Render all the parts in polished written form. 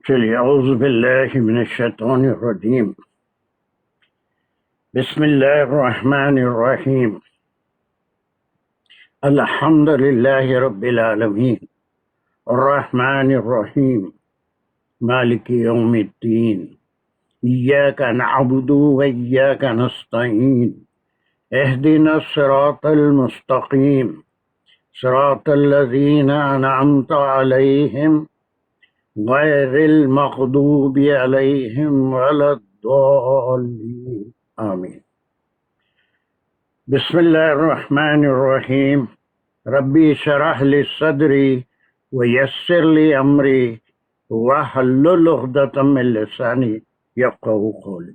چلیے اعوذ باللہ من الشیطان الرجیم بسم اللہ الرحمن الرحیم الحمد للہ رب العالمین الرحمن الرحیم مالک یوم الدین ایاک نعبد و ایاک نستعین اہدنا الصراط المستقیم صراط الذین انعمت علیہم غیر المغضوب علیہم ولا الضالین آمین۔ بسم اللہ الرحمن الرحیم ربی اشرح لی صدری ویسر لی امری واحلل عقدۃ من لسانی یفقہوا قولی۔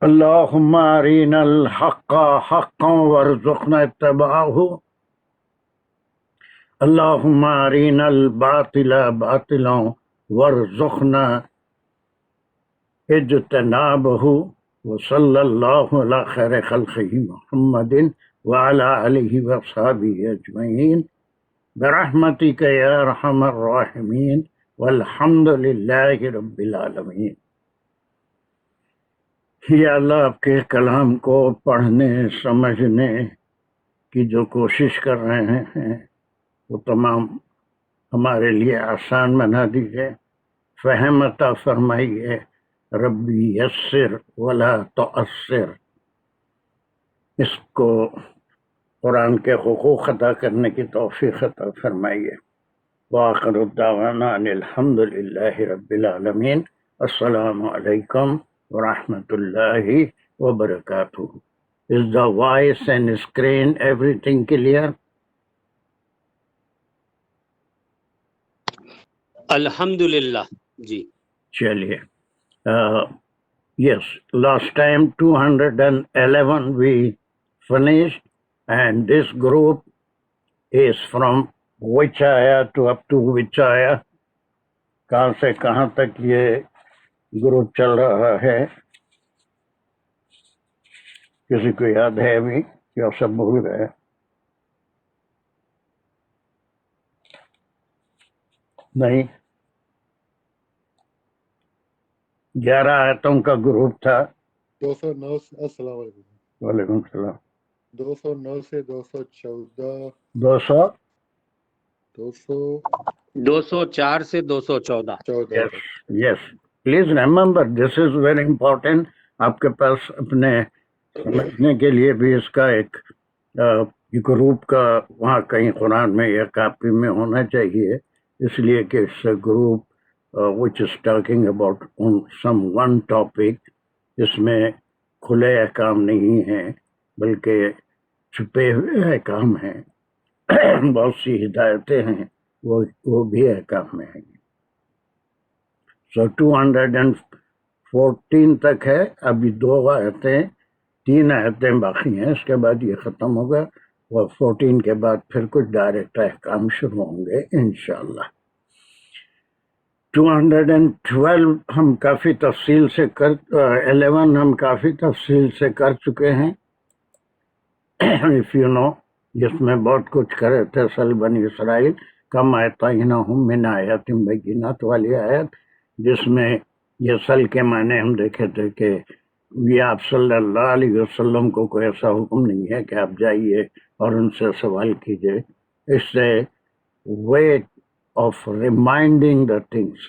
اللہم ارینا الحق حقا وارزقنا اتباعہ اللہم ارینا الباطل باطلا وارزقنا اجتنابہ وصلی اللہ علی خیر خلقہ محمد وعلی آلہ وصحبہ اجمعین برحمتک یا ارحم الراحمین والحمد للہ رب العالمین۔ یا اللہ، آپ کے کلام کو پڑھنے سمجھنے کی جو کوشش کر رہے ہیں وہ تمام ہمارے لیے آسان بنا دیجیے، فہم عطا فرمائیے۔ ربی یسر ولا تعسر، اس کو قرآن کے حقوق ادا کرنے کی توفیق عطا فرمائیے۔ وآخر الدعوانا ان الحمد للہ رب العالمین۔ السلام علیکم ورحمۃ اللہ وبرکاتہ۔ Is the voice and screen everything clear? الحمدللہ جی چلیے yes, last time 211 we finished, and this group is from which ayah to up to which ayah؟ کہاں سے کہاں تک یہ گروپ چل رہا ہے؟ کسی کو یاد ہے ابھی یا سب بھول گئے؟ نہیں، 11 آیتوں کا گروپ تھا۔ 209 السلام علیکم۔ وعلیکم السلام۔ 209 سے 214 204 سے 214 Yes, yes. Please remember, this is very important. آپ کے پاس اپنے سمجھنے کے لیے بھی اس کا ایک گروپ کا وہاں کہیں قرآن میں یا کاپی میں ہونا چاہیے، اس لیے کہ اس group which is talking about some one topic، اس میں کھلے احکام نہیں ہیں بلکہ چھپے ہوئے احکام ہیں، بہت سی ہدایتیں ہیں، وہ بھی احکام میں ہیں۔ سو 214 تک ہے، ابھی 3 آیتیں باقی ہیں، اس کے بعد یہ ختم ہوگا، اور 14 کے بعد پھر کچھ ڈائریکٹ احکام شروع ہوں گے انشاءاللہ۔ 212 ہم کافی تفصیل سے 11 ہم کافی تفصیل سے کر چکے ہیں، if you know، جس میں بہت کچھ کرے تھے۔ سل بنی اسرائیل کم آتیناہم من آیات بینات والی آیت، جس میں یہ سل کے معنی ہم دیکھے تھے کہ یہ آپ صلی اللہ علیہ وسلم کو کوئی ایسا حکم نہیں ہے کہ آپ جائیے اور ان سے سوال کیجئے، اس سے way of reminding the things,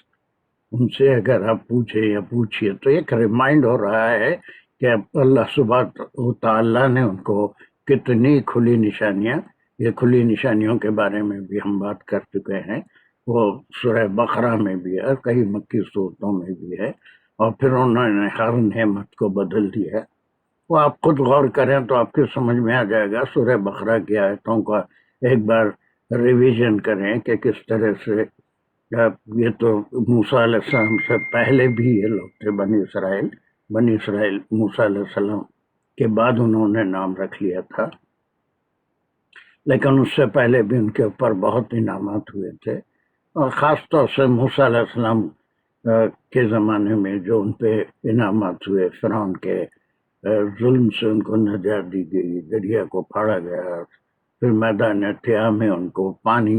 ان سے اگر آپ پوچھیں یا پوچھئے تو ایک ریمائنڈ ہو رہا ہے کہ اللہ سبحانہ و تعالیٰ نے ان کو کتنی کھلی نشانیاں، یہ کھلی نشانیوں کے بارے میں بھی ہم بات کر چکے ہیں، وہ سورہ بقرہ میں بھی ہے، کئی مکی صورتوں میں بھی ہے، اور پھر انہوں نے ہر نعمت کو بدل دیا ہے۔ وہ آپ خود غور کریں تو آپ کی سمجھ میں آ جائے گا۔ سورہ بقرہ کی آیتوں کا ایک بار ریویژن کریں کہ کس طرح سے یہ تو موسیٰ علیہ السلام سے پہلے بھی یہ لوگ تھے، بنی اسرائیل موسیٰ علیہ السلام کے بعد انہوں نے نام رکھ لیا تھا، لیکن اس سے پہلے بھی ان کے اوپر بہت انعامات ہوئے تھے، اور خاص طور سے موسیٰ علیہ السلام کے زمانے میں جو ان پہ انعامات ہوئے، فرعون کے ظلم سے ان کو نجات دی گئی، دریا کو پھاڑا گیا، پھر میدان طیٰ میں ان کو پانی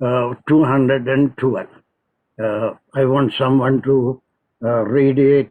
212. I want someone to read it.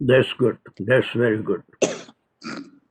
That's good. That's very good.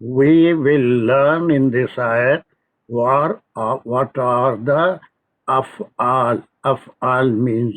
we will learn in this ayat what are the af'al. Af'al means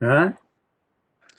Huh?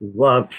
Verbs.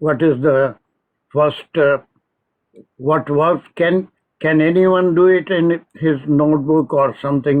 what is the first what verbs can anyone do it in his notebook or something?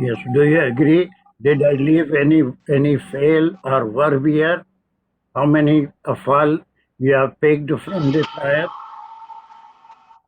Yes, do you agree? Did I leave any fail or verb here? How many afal you have picked from this ayat?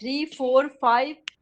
3 4 5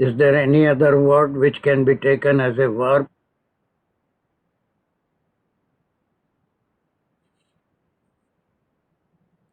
Is there any other word which can be taken as a verb?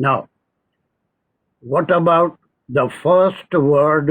Now, what about the first word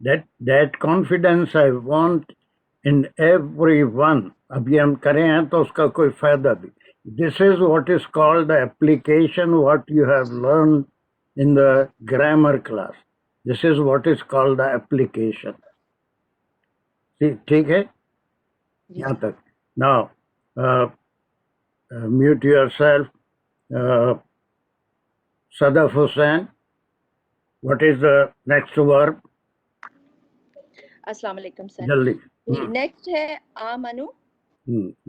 that confidence I want in everyone. اب یہ ہم کرے ہیں تو اس کا کوئی فائدہ بھی. This is what is called the application, what you have learned in the grammar class. This is what is called the application. ٹھیک ہے یہاں تک. Now mute yourself. Sadaf Hussain, what is the next verb? السلام علیکم سر. جلدی. Next ہے آمنو.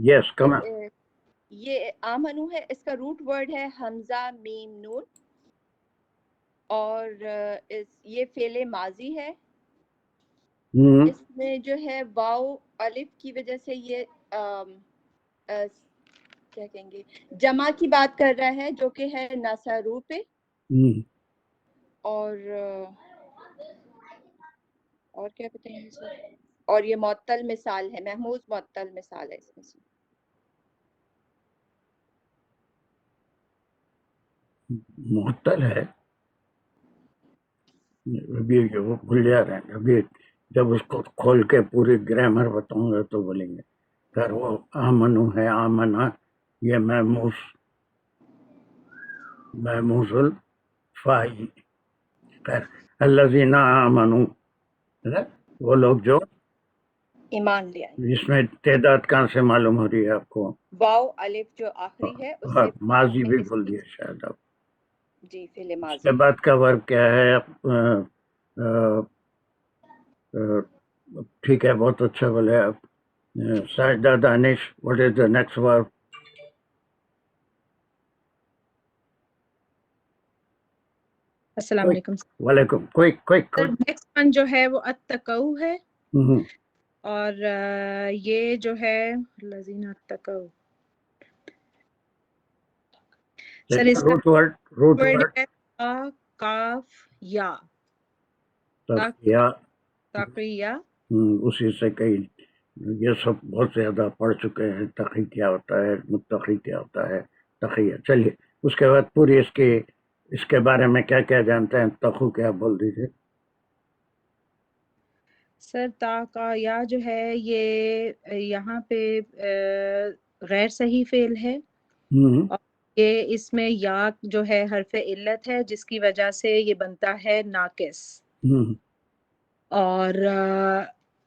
یس کم. یہ آمنو ہے, اس کا روٹ ورڈ ہے حمزہ میم نون, اور یہ فعل ماضی ہے. اس میں جو ہے واو الف کی وجہ سے یہ کیا کہیں گے جمع کی بات کر رہا ہے, جو کہ ہے نصرو پہ, اور کیا بتائیں سر, اور یہ معطل مثال ہے, محموز معطل مثال ہے اس میں سے. معطل ہے ابھی وہ بھول جا رہے ہیں. ابھی جب اس کو کھول کے پوری گرامر بتاؤں گا تو بولیں گے. پھر وہ آمنو ہے, آمنا یہ محموز الفائی. خیر الذین آمنو وہ لوگ جو ایمان لے آئے. اس میں تعداد کہاں سے معلوم ہو رہی ہے آپ کو؟ واو الف جو آخری ہے اس سے ماضی بھی بول دیا شاید آپ. جی فعل ماضی. اس کے بعد کا ورب کیا ہے؟ ٹھیک ہے بہت اچھا بولے آپ. ساجدہ دانش, واٹ از دا نیکسٹ ورب؟ السلام علیکم. وعلیکم. نیکسٹ ون جو ہے وہ اتقو ہے, اور یہ جو ہے الذین اتقو سر اس کا روٹ ورڈ ہے تا کاف یا تقیہ. اسی سے کئی یہ سب بہت زیادہ پڑھ چکے ہیں. تقی کیا ہوتا ہے, متقی کیا ہوتا ہے, تقیہ. چلیے اس کے بعد پوری اس کے بارے میں کیا کیا جانتے ہیں؟ تقو کیا بول دیجیے سر. تا کا یا جو ہے یہ یہاں پہ غیر صحیح فعل ہے, اور یہ اس میں یا جو ہے حرف علت ہے, جس کی وجہ سے یہ بنتا ہے ناقص. اور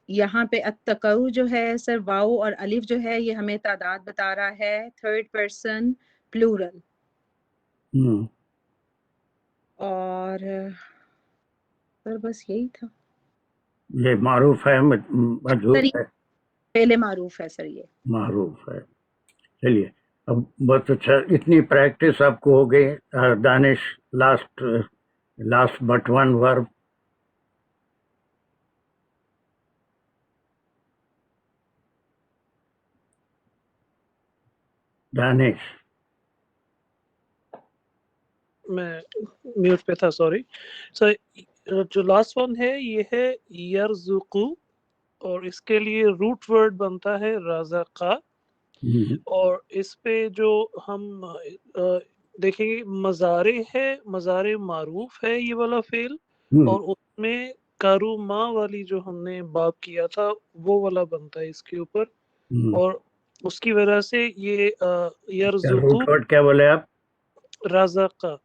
یہاں پہ اتقو جو ہے سر واو اور الف جو ہے یہ ہمیں تعداد بتا رہا ہے, تھرڈ پرسن پلورل. اور سر بس یہی تھا. یہ معروف ہے مجہول ہے؟ پہلے معروف ہے سر, یہ معروف ہے. چلیے اب بہت اچھا. اتنی پریکٹس آپ کو ہو گئی. دانش لاسٹ بٹ ون ورب. دانش میں میوٹ پہ تھا, سوری سر. جو لاسٹ ون ہے یہ ہے یرزقو, اور اس کے لیے روٹ ورڈ بنتا ہے رزقا. اور اس پہ جو ہم دیکھیں گے مضارع ہے, مضارع معروف ہے یہ والا فعل, اور اس میں کاروما والی جو ہم نے باب کیا تھا وہ والا بنتا ہے اس کے اوپر, اور اس کی وجہ سے یہ یرزقو. روٹ ورڈ کیا بولے آپ؟ رزقا.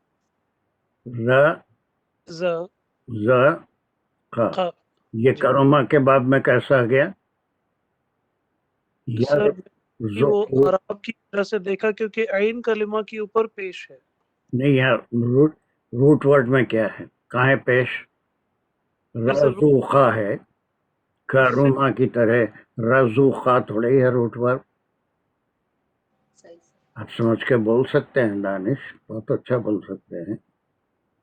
یہ کروما کے باب میں کیسا آ گیا؟ سر وہ عرب کی طرح سے دیکھا کیونکہ عین کلمہ کے اوپر پیش ہے. نہیں یار روٹ ورڈ میں کیا ہے, کہاں ہے پیش؟ رزوخا ہے, کروما کی طرح رزوخا تھوڑی ہے روٹ ورڈ. آپ سمجھ کے بول سکتے ہیں دانش, بہت اچھا بول سکتے ہیں.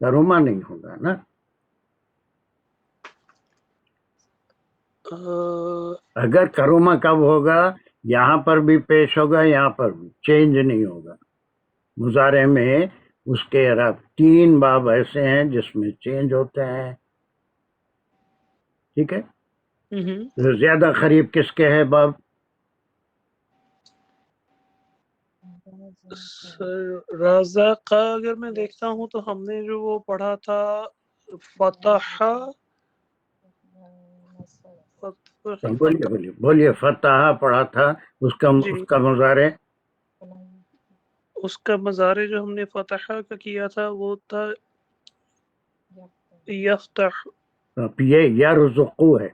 کروما نہیں ہوگا نا. اگر کروما کب ہوگا؟ یہاں پر بھی پیش ہوگا, یہاں پر بھی چینج نہیں ہوگا. مضارع میں اس کے تین باب ایسے ہیں جس میں چینج ہوتے ہیں. ٹھیک ہے. زیادہ قریب کس کے ہے باب؟ رزق. اگر میں دیکھتا ہوں تو ہم نے جو وہ پڑھا تھا فتح بولیے بولیے بولیے. فتح پڑھا تھا, اس کا مضارع اس کا مضارع جو ہم نے فتح کا کیا تھا وہ تھا یفتح. یہ یرزقو ہے,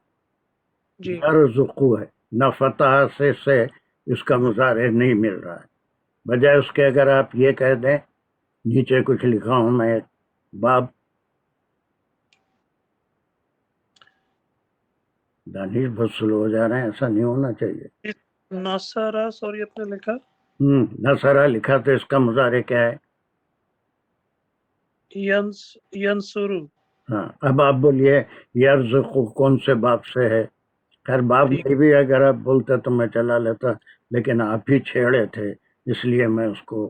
جی یرزقو ہے, نہ فتح سے اس کا مضارع نہیں مل رہا ہے. بجائے اس کے اگر آپ یہ کہہ دیں, نیچے کچھ لکھا ہوں میں, باب دانش بہت سلو ہو جا رہے ہیں, ایسا نہیں ہونا چاہیے. نصارہ سوری آپ نے لکھا نصرہ لکھا تو اس کا مضارع کیا ہے؟ ینصرو. ہاں, اب آپ بولیے یرزقو کون سے باب سے ہے؟ خیر باب نہیں بھی اگر آپ بولتے تو میں چلا لیتا, لیکن آپ ہی چھیڑے تھے اس لیے میں اس کو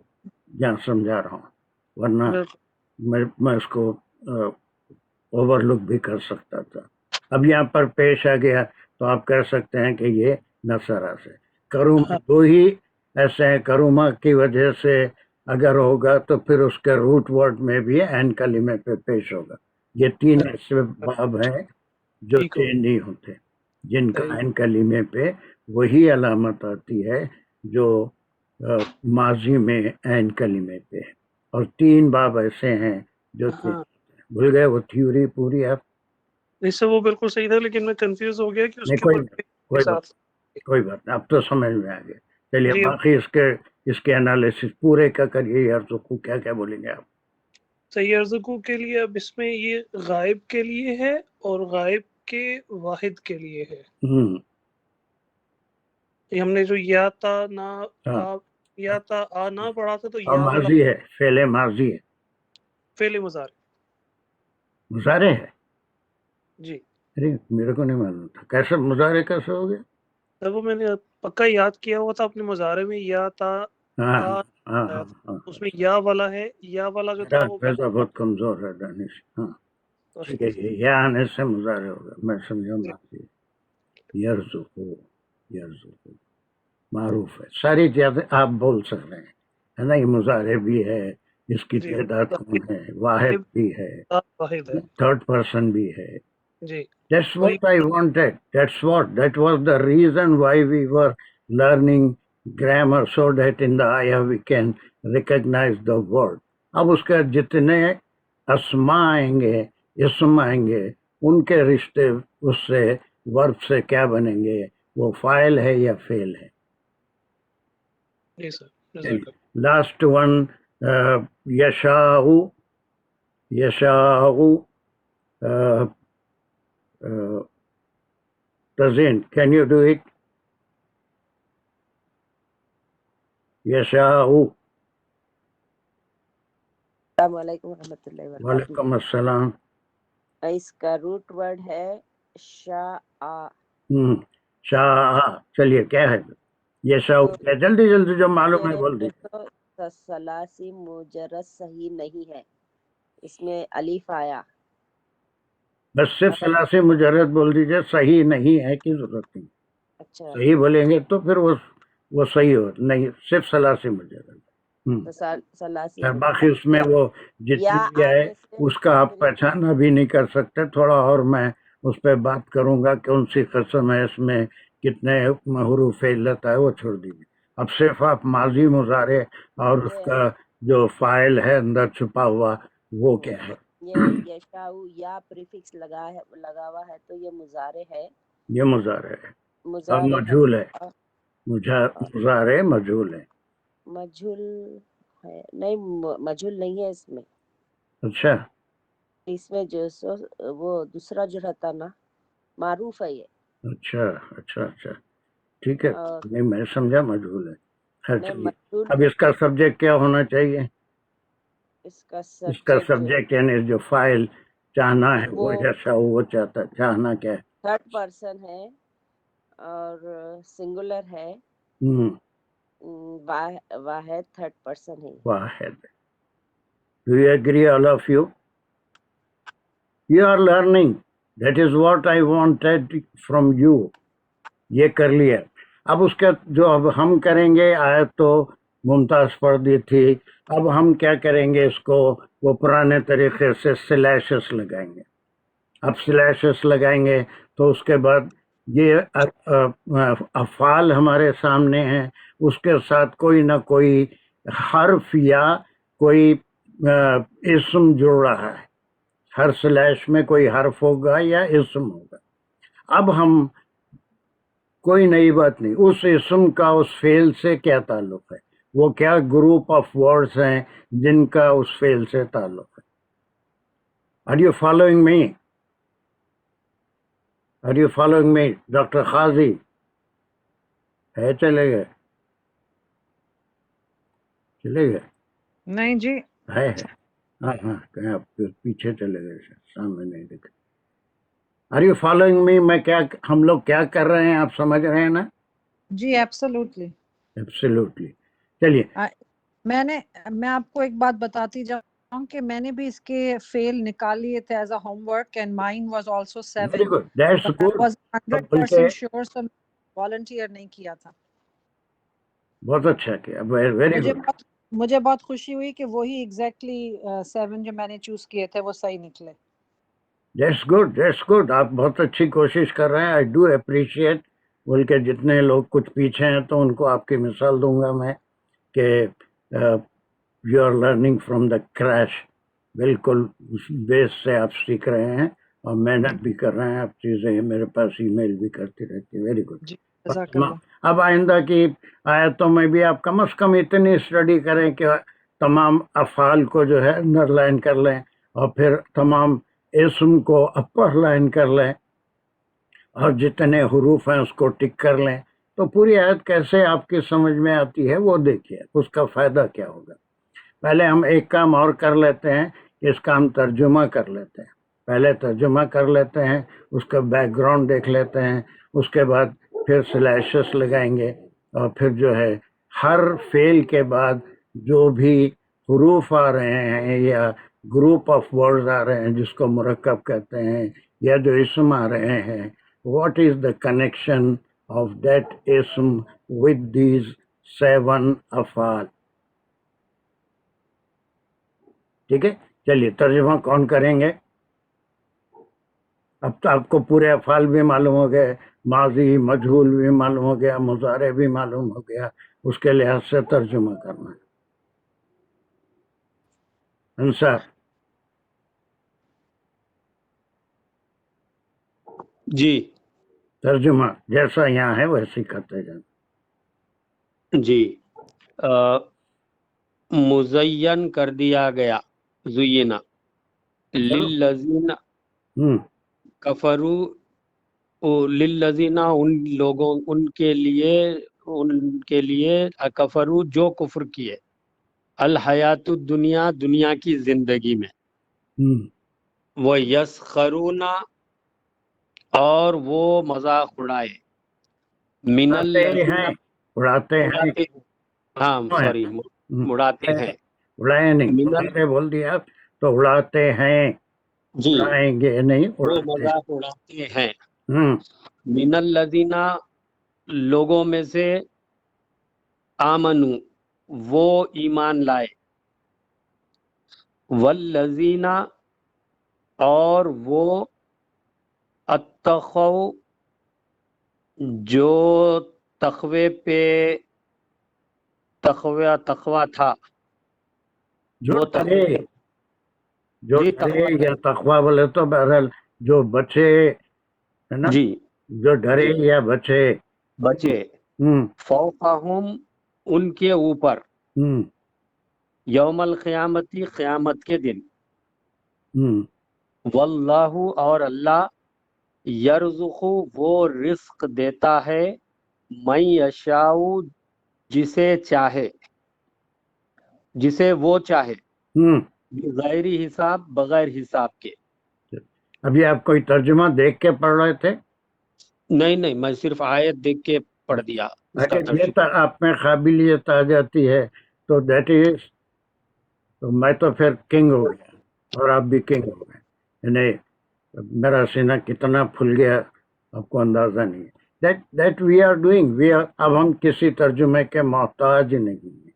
یہاں سمجھا رہا ہوں, ورنہ میں اس کو اوور لک بھی کر سکتا تھا. اب یہاں پر پیش آ گیا تو آپ کہہ سکتے ہیں کہ یہ نصرہ سے. کروما دو ہی ایسے ہیں, کروما کی وجہ سے اگر ہوگا تو پھر اس کے روٹ ورڈ میں بھی عین کلمے پہ پیش ہوگا. یہ 3 ایسے باب ہیں جو چینج نہیں ہوتے, جن کا عین کلمے پہ وہی علامت آتی ہے جو ماضی میں عین کلمے پہ ہے, اور 3 باب ایسے ہیں جو بھول گئے وہ تھیوری پوری. آپ اس سے وہ بالکل صحیح تھا, لیکن میں کنفیوز ہو گیا کہ اس کے اوپر کوئی بات نہیں, اب تو سمجھ میں آ گیا. چلیے باقی اس کے انالیسس پورے کا کریے. یرزقو کیا کیا بولیں گے آپ؟ یرزقو کے لیے اب اس میں یہ غائب کے لیے ہے اور غائب کے واحد کے لیے ہے. ہم نے جو یا تا آ پڑھا تھا تو یا ماضی ہے, فعل ماضی ہے, فعل مضارع مضارع ہے. جی ارے میرے کو نہیں معلوم تھا, کیسے مضارع کیسے ہو گیا؟ وہ میں نے پکا یاد کیا ہوا تھا اپنے مضارع میں, یا تا اس میں یا والا ہے, یا والا جو تھا وہ بہت کمزور ہے دانش. ہاں ٹھیک ہے, یا آنے سے مضارع ہوگا, میں سمجھا. ماضی یرزقو معروف ہے, ساری چیزیں آپ بول سک رہے ہیں, ہے نا. یہ مضارع بھی ہے, اس کی تعداد کم ہے, واحد بھی ہے, تھرڈ پرسن بھی ہے. That's what I wanted. That was the reason why we were learning grammar, so that in the ayah we can recognize the word. اب اس کے جتنے اسما آئیں گے, اسم آئیں گے, ان کے رشتے اس سے ورب سے کیا بنیں گے, وہ فاعل ہے یا فعل ہے. لاسٹ ون یشاء Tazeen, can you do it? یشاء. السلام علیکم ورحمۃ اللہ وبرکاتہ. وعلیکم السلام. اس کا روٹ ورڈ ہے شاء. شاء. چلیے کیا ہے یشاء؟ جلدی جلدی جو معلوم ہے بول دیجیے. ثلاثی مجرد صحیح نہیں ہے, اس میں الف آیا. بس صرف ثلاثی مجرد بول دیجیے, صحیح نہیں ہے کی ضرورت نہیں. اچھا صحیح بولیں گے تو پھر وہ صحیح ہو, نہیں صرف ثلاثی مجرد. باقی اس میں وہ جتنی بھی ہے اس کا آپ پہچانا بھی نہیں کر سکتے. تھوڑا اور میں اس پہ بات کروں گا کہ ان سی قسم ہے, اس میں کتنے حروف علت ہے, وہ چھوڑ دیجیے. اب صرف آپ ماضی مضارع اور اس کا جو فاعل ہے اندر چھپا ہوا وہ کیا ہے. یہ یشاء یا پریفکس لگا ہوا ہے تو یہ مضارع ہے. یہ مضارع ہے اور مجھول ہے. مضارع مجھول ہے. مجھول ہے نہیں, مجھول نہیں ہے اس میں. اچھا, اس میں جو وہ دوسرا جو رہتا نا معروف ہے یہ. اچھا اچھا اچھا ٹھیک ہے, نہیں میں سمجھا مجھول ہے. اب اس کا سبجیکٹ کیا ہونا چاہیے؟ اس کا سبجیکٹ یعنی جو فاعل چاہنا ہے وہ جیسا وہ چاہتا, چاہنا کیا ہے؟ تھرڈ پرسن ہے اور سنگولر ہے. واحد تھرڈ پرسن ہے. واحد. Do you agree all of you? You are learning. That is what I wanted from you. یہ کر لیا. اب اس کا جو اب ہم کریں گے, آیت تو ممتاز پڑھ دی تھی, اب ہم کیا کریں گے, اس کو وہ پرانے طریقے سے سلیشز لگائیں گے. اب سلیشز لگائیں گے تو اس کے بعد یہ افعال ہمارے سامنے ہیں، اس کے ساتھ کوئی نہ کوئی حرف یا کوئی اسم جڑ رہا ہے، ہر سلیش میں کوئی حرف ہوگا یا اسم ہوگا۔ اب ہم کوئی نئی بات نہیں، اس اسم کا اس فعل سے کیا تعلق ہے، وہ کیا گروپ آف ورڈز ہیں جن کا اس فعل سے تعلق ہے۔ Are you following me? Are you following me, doctor قاضی؟ ہے چلے گئے؟ چلے گئے؟ نہیں جی، ہے ہاں ہاں، کہیں آپ پیچھے چلے گئے، سامنے نہیں دکھا۔ Are you following me؟ میں کیا، ہم لوگ کیا کر رہے ہیں، آپ سمجھ رہے ہیں نا؟ جی ایبسولوٹلی۔ ایبسلیوٹلی۔ چلیے میں آپ کو ایک بات بتاتی جاؤں کہ میں نے بھی اس کے فیل نکال لیے تھے as a home work and mine was also 7 very good, that's but I was good, 100% sure so volunteer نہیں کیا تھا۔ بہت اچھا کیا، ویری گڈ۔ مجھے بہت خوشی ہوئی کہ وہی ایگزیکٹلی 7 جو میں نے چوز کیے تھے وہ صحیح نکلے۔ دیٹس گڈ، دیٹس گڈ، آپ بہت اچھی کوشش کر رہے ہیں، آئی ڈو اپریشیٹ۔ بلکہ جتنے لوگ کچھ پیچھے ہیں تو ان کو آپ کی مثال دوں گا میں کہ you are learning from the crash, بالکل اس بیس سے آپ سیکھ رہے ہیں اور محنت بھی کر رہے ہیں، آپ چیزیں میرے پاس ای میل بھی کرتی رہتی ہیں، ویری گڈ۔ اب آئندہ کی آیتوں میں بھی آپ کم از کم اتنی اسٹڈی کریں کہ تمام افعال کو جو ہے انڈر لائن کر لیں اور پھر تمام اسم کو اپر لائن کر لیں اور جتنے حروف ہیں اس کو ٹک کر لیں، تو پوری آیت کیسے آپ کی سمجھ میں آتی ہے وہ دیکھیے، اس کا فائدہ کیا ہوگا۔ پہلے ہم ایک کام اور کر لیتے ہیں کہ اس کا ہم ترجمہ کر لیتے ہیں، پہلے ترجمہ کر لیتے ہیں، اس کا بیک گراؤنڈ دیکھ لیتے ہیں، اس کے بعد پھر سلیشز لگائیں گے اور پھر جو ہے ہر فعل کے بعد جو بھی حروف آ رہے ہیں یا گروپ آف ورڈز آ رہے ہیں جس کو مرکب کہتے ہیں یا جو اسم آ رہے ہیں، what is the connection of that اسم ود دیز 7 افعال۔ ٹھیک ہے، چلیے ترجمہ کون کریں گے؟ اب تو آپ کو پورے افعال بھی معلوم ہو گئے، ماضی مجہول بھی معلوم ہو گیا، مضارع بھی معلوم ہو گیا، اس کے لحاظ سے ترجمہ کرنا ہے۔ انصار جی ترجمہ جیسا یہاں ہے ویسے کرتے جانا۔ جی، مزین کر دیا گیا، زینا للذین کفروا، للذین ان لوگوں، ان کے لیے کفروا جو کفر کیے، الحیات الدنیا دنیا کی زندگی میں، وہ یسخرون اور وہ مذاق اڑائے، من اڑاتے ہیں، ہاں سوری اڑاتے ہیں، اڑائے نہیں، اڑاتے بول دیا تو اڑاتے ہیں، جی اڑائیں گے نہیں، وہ اڑاتے مذاق اڑاتے ہیں، من الذین لوگوں میں سے، آمنو وہ ایمان لائے، والذین اور وہ اتقوا جو تقوی پہ تقوی تھا، جو ڈرے، جو ڈرے یا تقوی بولے تو بہرحال جو بچے ہے نا، جی جو ڈرے یا بچے، فوقہم ان کے اوپر، یوم القیامتی قیامت کے دن، واللہ اور اللہ، یرزق وہ رزق دیتا ہے، من یشاء جسے چاہے، جسے وہ چاہے، بغیر حساب بغیر حساب کے۔ ابھی آپ کوئی ترجمہ دیکھ کے پڑھ رہے تھے؟ نہیں، میں صرف آیت دیکھ کے پڑھ دیا۔ اگر یہ آپ میں قابلیت آ جاتی ہے تو دیٹ از، تو میں تو پھر کنگ ہو گیا اور آپ بھی کنگ ہو گئے، یعنی میرا سینہ کتنا پھل گیا آپ کو اندازہ نہیں ہے۔ دیٹ وی آر ڈوئنگ، اب ہم کسی ترجمے کے محتاج نہیں ہیں۔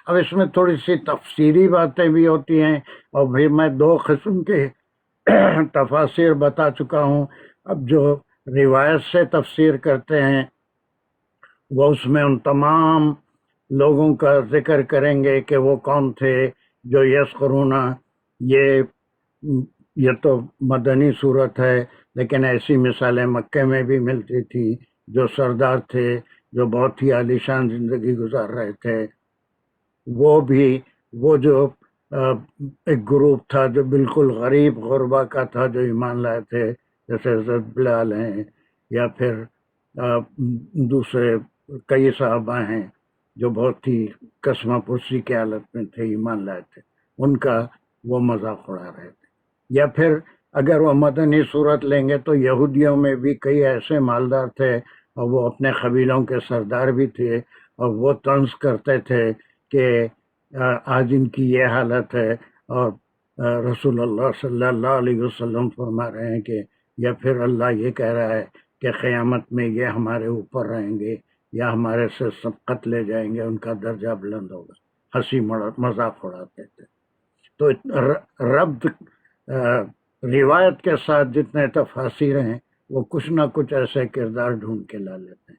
اب اس میں تھوڑی سی تفسیری باتیں بھی ہوتی ہیں، اور پھر میں 2 قسم کے تفاسیر بتا چکا ہوں۔ اب جو روایت سے تفسیر کرتے ہیں وہ اس میں ان تمام لوگوں کا ذکر کریں گے کہ وہ کون تھے جو یسخرون. یہ تو مدنی صورت ہے، لیکن ایسی مثالیں مکے میں بھی ملتی تھی، جو سردار تھے جو بہت ہی عالیشان زندگی گزار رہے تھے. وہ جو ایک گروپ تھا جو بالکل غریب غربا کا تھا، جو ایمان لائے تھے، جیسے حضرت بلال ہیں یا پھر دوسرے کئی صحابہ ہیں جو بہت ہی کسمہ پرسی کی حالت میں تھے، ایمان لائے تھے، ان کا وہ مذاق اڑا رہے تھے. یا پھر اگر وہ مدنی صورت لیں گے تو یہودیوں میں بھی کئی ایسے مالدار تھے اور وہ اپنے قبیلوں کے سردار بھی تھے، اور وہ طنز کرتے تھے کہ آج ان کی یہ حالت ہے، اور رسول اللہ صلی اللہ علیہ وسلم فرما رہے ہیں کہ یا پھر اللہ یہ کہہ رہا ہے کہ قیامت میں یہ ہمارے اوپر رہیں گے یا ہمارے سے سبقت لے جائیں گے، ان کا درجہ بلند ہوگا. ہنسی مذاق اڑاتے تھے. تو ربط روایت کے ساتھ جتنے تفاسیر ہیں وہ کچھ نہ کچھ ایسے کردار ڈھونڈ کے لا لیتے ہیں.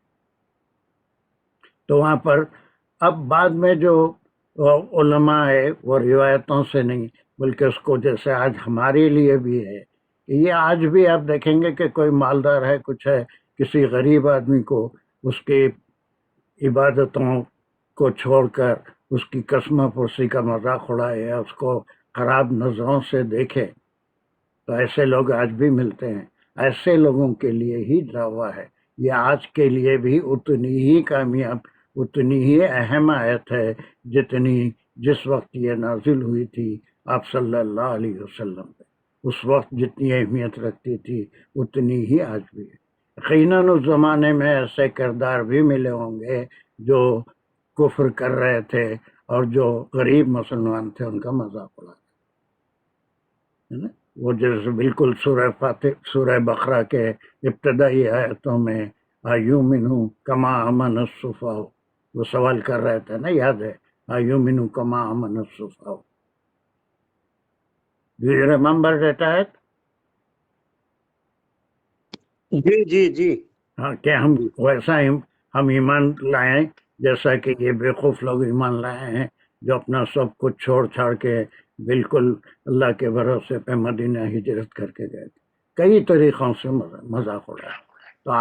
تو وہاں پر اب بعد میں جو علماء ہے وہ روایتوں سے نہیں بلکہ اس کو جیسے آج ہمارے لیے بھی ہے، یہ آج بھی آپ دیکھیں گے کہ کوئی مالدار ہے، کچھ ہے، کسی غریب آدمی کو اس کی عبادتوں کو چھوڑ کر اس کی قسمہ پرسی کا مذاق اڑائے یا اس کو خراب نظروں سے دیکھے، تو ایسے لوگ آج بھی ملتے ہیں. ایسے لوگوں کے لیے ہی ڈراوا ہے. یہ آج کے لیے بھی اتنی ہی کامیاب، اتنی ہی اہم آیت ہے جس وقت یہ نازل ہوئی تھی آپ صلی اللہ علیہ وسلم پہ. اس وقت جتنی اہمیت رکھتی تھی اتنی ہی آج بھی ہے. یقیناً اس زمانے میں ایسے کردار بھی ملے ہوں گے جو کفر کر رہے تھے اور جو غریب مسلمان تھے ان کا مذاق اڑاتے. وہ جیسے بالکل سورہ بقرہ کے ابتدائی آیتوں میں ایومنو کما امن السفہاء، وہ سوال کر رہے تھے نا، یاد ہے؟ ایومنو کما امن السفہاء. Do you remember that ayat? جی ہاں، کہ ہم ویسا ہم ایمان لائیں جیسا کہ یہ بیوقوف لوگ ایمان لائے ہیں جو اپنا سب کچھ چھوڑ چھاڑ کے بالکل اللہ کے بھروسے پہ مدینہ ہجرت کر کے گئے تھے. کئی طریقوں سے مذاق اڑایا. تو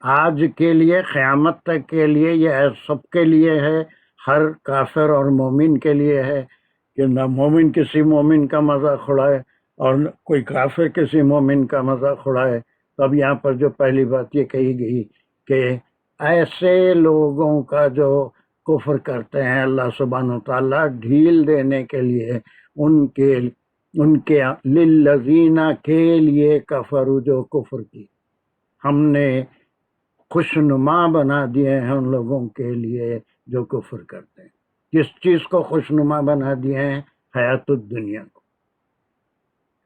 آج کے لیے قیامت تک کے لیے یہ سب کے لیے ہے، ہر کافر اور مومن کے لیے ہے کہ نہ مومن کسی مومن کا مذاق اڑائے اور کوئی کافر کسی مومن کا مذاق اڑائے. تو اب یہاں پر جو پہلی بات یہ کہی گئی کہ ایسے لوگوں کا جو کفر کرتے ہیں اللہ سبحانہ وتعالیٰ ڈھیل دینے کے لیے ان کے للذین کے لیے کفروا، جو کفر کی ہم نے خوشنما بنا دیے ہیں ان لوگوں کے لیے جو کفر کرتے ہیں. کس چیز کو خوشنما بنا دیے ہیں؟ حیات الدنیا کو.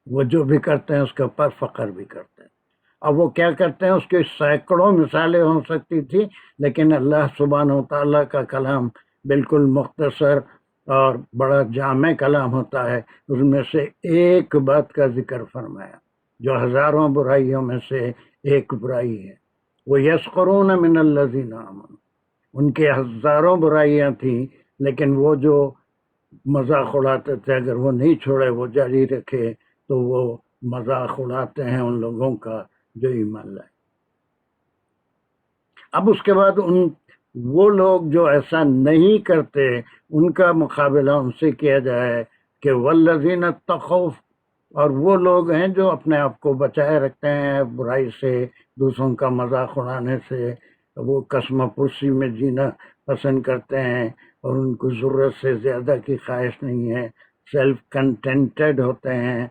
وہ جو بھی کرتے ہیں اس کے اوپر فخر بھی کرتے ہیں. اب وہ کیا کرتے ہیں؟ اس کی سینکڑوں مثالیں ہو سکتی تھی، لیکن اللہ سبحانہ وتعالیٰ کا کلام بالکل مختصر اور بڑا جامع کلام ہوتا ہے. اس میں سے ایک بات کا ذکر فرمایا جو ہزاروں برائیوں میں سے ایک برائی ہے. وہ یسخرون من الذین آمنوا، ان کے ہزاروں برائیاں تھیں لیکن وہ جو مذاق اڑاتے تھے، اگر وہ نہیں چھوڑے، وہ جاری رکھے، تو وہ مذاق اڑاتے ہیں ان لوگوں کا جو ایمان لائے. اب اس کے بعد وہ لوگ جو ایسا نہیں کرتے ان کا مقابلہ ان سے کیا جائے کہ والذین اتقوا، اور وہ لوگ ہیں جو اپنے آپ کو بچائے رکھتے ہیں برائی سے، دوسروں کا مذاق اڑانے سے، وہ قسمہ پرسی میں جینا پسند کرتے ہیں اور ان کو ضرورت سے زیادہ کی خواہش نہیں ہے، سیلف کنٹینٹڈ ہوتے ہیں،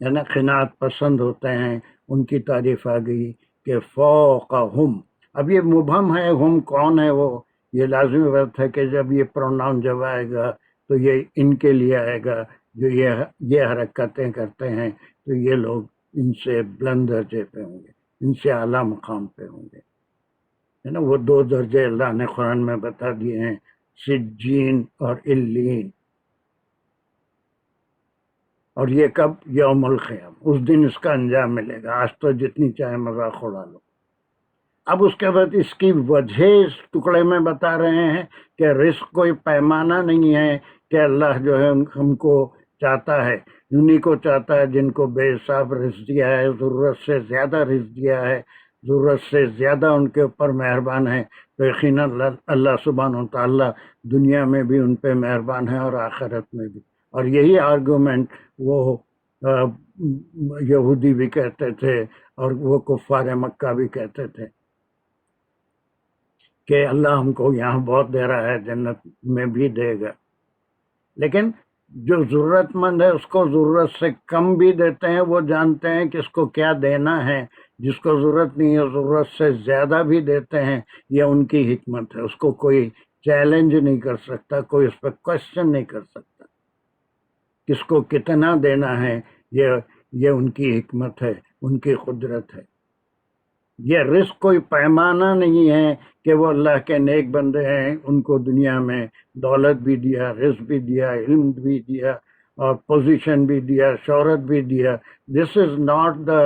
یعنی قناعت پسند ہوتے ہیں. ان کی تعریف آ گئی کہ فوقہم. اب یہ مبہم ہے، ہم کون ہے وہ، یہ لازمی بات ہے کہ جب یہ پروناؤن جب آئے گا تو یہ ان کے لیے آئے گا جو یہ حرکتیں کرتے ہیں، تو یہ لوگ ان سے بلند درجے پہ ہوں گے، ان سے اعلیٰ مقام پہ ہوں گے. ہے نا، وہ 2 درجے اللہ نے قرآن میں بتا دیے ہیں، سجین اور علین. اور یہ کب؟ یوم القیام، اس دن اس کا انجام ملے گا. آج تو جتنی چاہے مذاق اڑا لو. اب اس کے بعد اس کی وجہ اس ٹکڑے میں بتا رہے ہیں کہ رزق کوئی پیمانہ نہیں ہے کہ اللہ جو ہے ہم کو چاہتا ہے، انہیں کو چاہتا ہے جن کو بے حساب رزق دیا ہے، ضرورت سے زیادہ رزق دیا ہے، ضرورت سے زیادہ ان کے اوپر مہربان ہے. تو یقیناً اللہ سبحانہ و تعالیٰ دنیا میں بھی ان پہ مہربان ہے اور آخرت میں بھی. اور یہی آرگومنٹ وہ یہودی بھی کہتے تھے اور وہ کفار مکہ بھی کہتے تھے کہ اللہ ہم کو یہاں بہت دے رہا ہے، جنت میں بھی دے گا. لیکن جو ضرورت مند ہے اس کو ضرورت سے کم بھی دیتے ہیں، وہ جانتے ہیں کہ اس کو کیا دینا ہے. جس کو ضرورت نہیں ہے ضرورت سے زیادہ بھی دیتے ہیں. یہ ان کی حکمت ہے، اس کو کوئی چیلنج نہیں کر سکتا، کوئی اس پہ کوشچن نہیں کر سکتا. کس کو کتنا دینا ہے یہ ان کی حکمت ہے، ان کی قدرت ہے. یہ رزق کوئی پیمانہ نہیں ہے کہ وہ اللہ کے نیک بندے ہیں، ان کو دنیا میں دولت بھی دیا، رزق بھی دیا، علم بھی دیا اور پوزیشن بھی دیا، شہرت بھی دیا. This is not the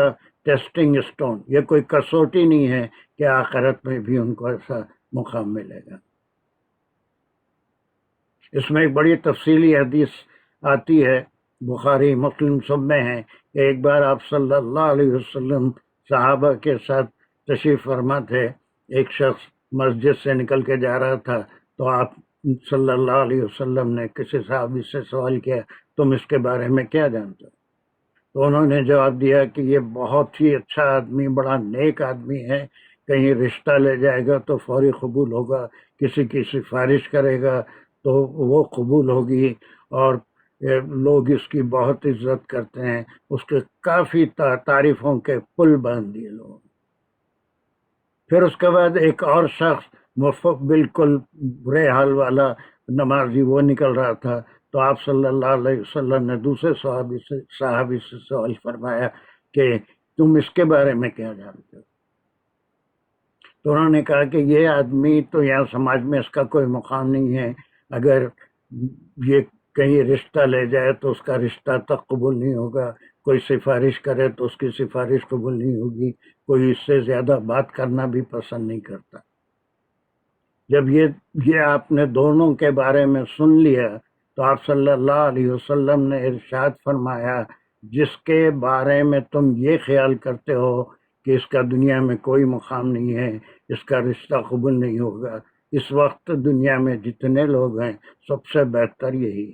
testing stone. یہ کوئی کسوٹی نہیں ہے کہ آخرت میں بھی ان کو ایسا مقام ملے گا. اس میں ایک بڑی تفصیلی حدیث آتی ہے، بخاری مسلم سب میں ہے، کہ ایک بار آپ صلی اللہ علیہ وسلم صحابہ کے ساتھ تشریف فرما تھے. ایک شخص مسجد سے نکل کے جا رہا تھا تو آپ صلی اللہ علیہ وسلم نے کسی صحابی سے سوال کیا، تم اس کے بارے میں کیا جانتے ہو؟ تو انہوں نے جواب دیا کہ یہ بہت ہی اچھا آدمی، بڑا نیک آدمی ہے، کہیں رشتہ لے جائے گا تو فوری قبول ہوگا، کسی کی سفارش کرے گا تو وہ قبول ہوگی، اور لوگ اس کی بہت عزت کرتے ہیں. اس کے کافی تعریفوں کے پل باندھ دیے لوگوں. پھر اس کے بعد ایک اور شخص بالکل برے حال والا نمازی وہ نکل رہا تھا، تو آپ صلی اللہ علیہ وسلم نے دوسرے صحابی سے سوال فرمایا کہ تم اس کے بارے میں کیا جانتے ہو؟ تو انہوں نے کہا کہ یہ آدمی تو یہاں سماج میں اس کا کوئی مقام نہیں ہے، اگر یہ کہیں رشتہ لے جائے تو اس کا رشتہ تک قبول نہیں ہوگا، کوئی سفارش کرے تو اس کی سفارش قبول نہیں ہوگی، کوئی اس سے زیادہ بات کرنا بھی پسند نہیں کرتا. جب یہ آپ نے دونوں کے بارے میں سن لیا تو آپ صلی اللہ علیہ وسلم نے ارشاد فرمایا، جس کے بارے میں تم یہ خیال کرتے ہو کہ اس کا دنیا میں کوئی مقام نہیں ہے، اس کا رشتہ قبول نہیں ہوگا، اس وقت دنیا میں جتنے لوگ ہیں سب سے بہتر یہی ہے.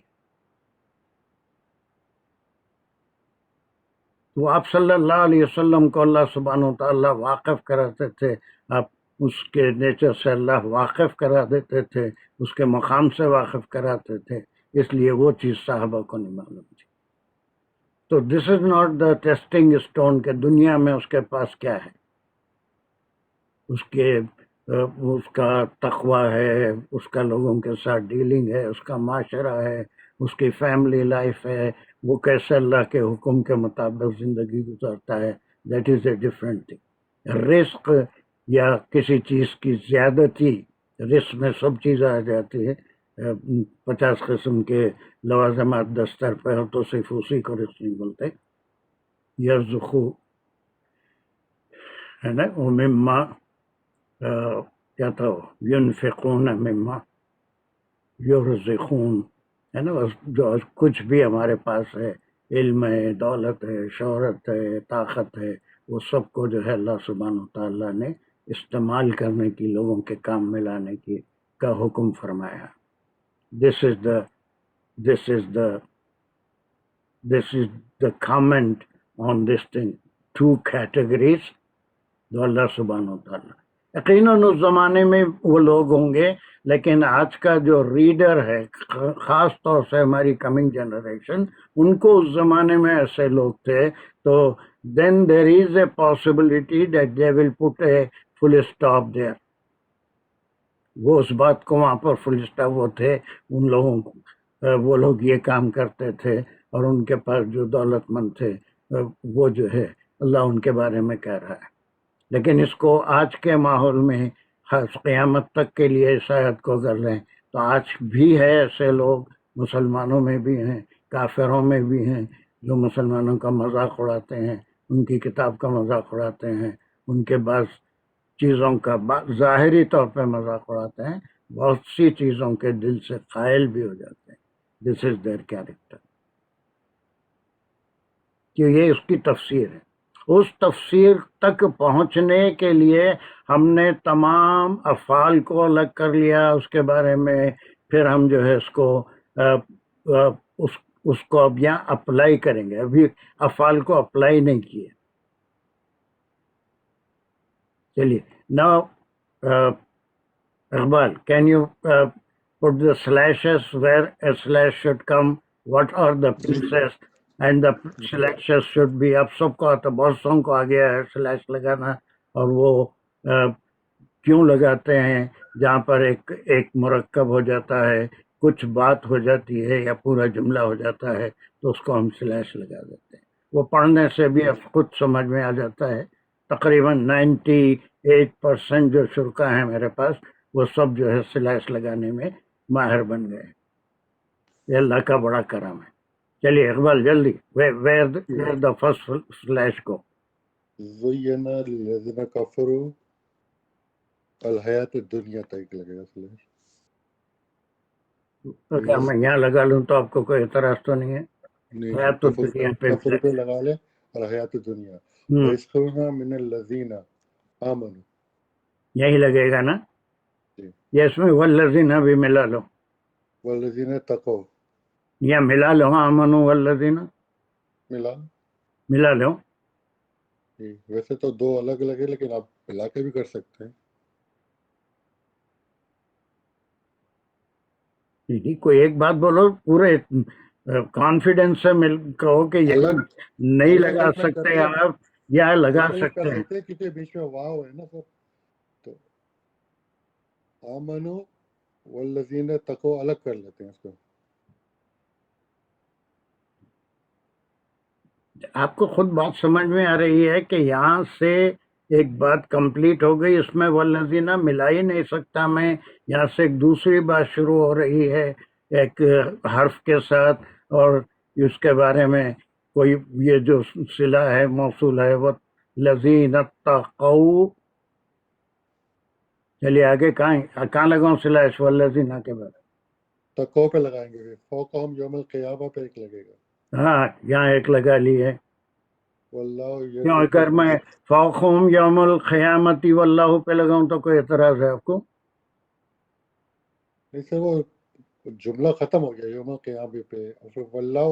تو آپ صلی اللہ علیہ وسلم کو اللہ سبحانہ و تعالیٰ واقف کراتے تھے، آپ اس کے نیچر سے اللہ واقف کرا دیتے تھے، اس کے مقام سے واقف کراتے تھے، اس لیے وہ چیز صحابہ کو نہیں معلوم تھی. تو this is not the testing stone کہ دنیا میں اس کے پاس کیا ہے، اس کا تقوی ہے، اس کا لوگوں کے ساتھ ڈیلنگ ہے، اس کا معاشرہ ہے، اس کی فیملی لائف ہے، وہ کیسے اللہ کے حکم کے مطابق زندگی گزارتا ہے. That is a different thing. رزق یا کسی چیز کی زیادتی، رزق میں سب چیز آ جاتی ہے، 50 قسم کے لوازمات دستر پہ ہو تو صرف اسی کو رزق نہیں بولتے. یرزقو ہے نا، وہ مما کیا تھا، ینفقون مما یرزقون ہے نا. جو کچھ بھی ہمارے پاس ہے، علم ہے، دولت ہے، شہرت ہے، طاقت ہے، وہ سب کو جو ہے اللہ سبحانہ تعالیٰ نے استعمال کرنے کی، لوگوں کے کام میں لانے کی کا حکم فرمایا. This is the comment on this thing. 2 categories جو اللہ سبحانہ تعالیٰ. یقیناً اس زمانے میں وہ لوگ ہوں گے، لیکن آج کا جو ریڈر ہے، خاص طور سے ہماری کمنگ جنریشن، ان کو اس زمانے میں ایسے لوگ تھے. تو then there is a possibility that they will put a full stop there. وہ اس بات کو وہاں پر فل اسٹاپ وہ تھے، ان لوگوں کو، وہ لوگ یہ کام کرتے تھے، اور ان کے پاس جو دولت مند تھے وہ جو ہے اللہ ان کے بارے میں کہہ رہا ہے. لیکن اس کو آج کے ماحول میں قیامت تک کے لیے شاید کو کر لیں تو آج بھی ہے ایسے لوگ، مسلمانوں میں بھی ہیں، کافروں میں بھی ہیں، جو مسلمانوں کا مذاق اڑاتے ہیں، ان کی کتاب کا مذاق اڑاتے ہیں، ان کے بعض چیزوں کا ظاہری طور پہ مذاق اڑاتے ہیں، بہت سی چیزوں کے دل سے قائل بھی ہو جاتے ہیں. دس از دیئر کیریکٹر. کہ یہ اس کی تفسیر ہے. اس تفسیر تک پہنچنے کے لیے ہم نے تمام افعال کو الگ کر لیا اس کے بارے میں، پھر ہم جو ہے اس کو اب یہاں اپلائی کریں گے. ابھی افعال کو اپلائی نہیں کیے. چلیے now Iqbal, can you put the slashes where a slash should come? What are the places and the slashes should be? اب سب کو آتا، بہت سو کو آ گیا ہے سلیش لگانا، اور وہ کیوں لگاتے ہیں؟ جہاں پر ایک مرکب ہو جاتا ہے، کچھ بات ہو جاتی ہے یا پورا جملہ ہو جاتا ہے تو اس کو ہم سلیش لگا دیتے ہیں. وہ پڑھنے سے بھی اب خود سمجھ میں آ جاتا ہے. تقریباً 98% جو شرکا ہیں میرے پاس وہ سب جو ہے سلیش لگانے میں ماہر بن گئے. یہ اللہ کا بڑا کرم ہے. چلیے اقبال جلدی، where the first slash go. زین للذین کفروا الحیات الدنیا تک لگے گا سلیش. تو کیا میں یہاں لگا لوں تو آپ کو کوئی اعتراض تو نہیں ہے؟ نہیں، حیات الدنیا پہ کفر پہ لگا لے الحیات الدنیا. وَيَسْخَرُونَ مِنَ الَّذِينَ آمَنُوا، یہی لگے گا نا؟ جی. یہ اس میں والذین بھی ملا لو، وَالَّذِينَ اتَّقَوْا یا ملا لو، آمنوا والذین ملا لو. جی. ویسے تو دو الگ الگ ہے لیکن آپ ملا کے بھی کر سکتے ہیں. جی کوئی ایک بات بولو، پورے کانفیڈنس سے کہو کہ یہ الگ نہیں لگا الگ میں سکتے کرتے ہیں، آپ یا لگا الگ الگ کر سکتے ہیں. سکتے ہیں کیونکہ بیچ میں واو ہے نا سر. تو آمنوا والذین اتقوا الگ کر لیتے ہیں اس کو. آپ کو خود بات سمجھ میں آ رہی ہے کہ یہاں سے ایک بات کمپلیٹ ہو گئی، اس میں والذین ملا ہی نہیں سکتا میں. یہاں سے ایک دوسری بات شروع ہو رہی ہے ایک حرف کے ساتھ، اور اس کے بارے میں کوئی یہ جو صلہ ہے موصول ہے وہ لذین اتقوا. چلیے آگے کہاں لگاؤں سلیش والذین کے بعد؟ تقوی پہ لگائیں گے. فوقہم یوم القیامہ پہ ایک لگے گا. ہاں یہاں ایک لگا لی ہے. واللہ کیوں اگر میں فوقہم یوم القیامتی واللہ پہ لگاؤں تو کوئی اعتراض ہے آپ کو؟ نہیں سر، وہ جملہ ختم ہو گیا یوم القیامہ پہ، اور پھر واللہ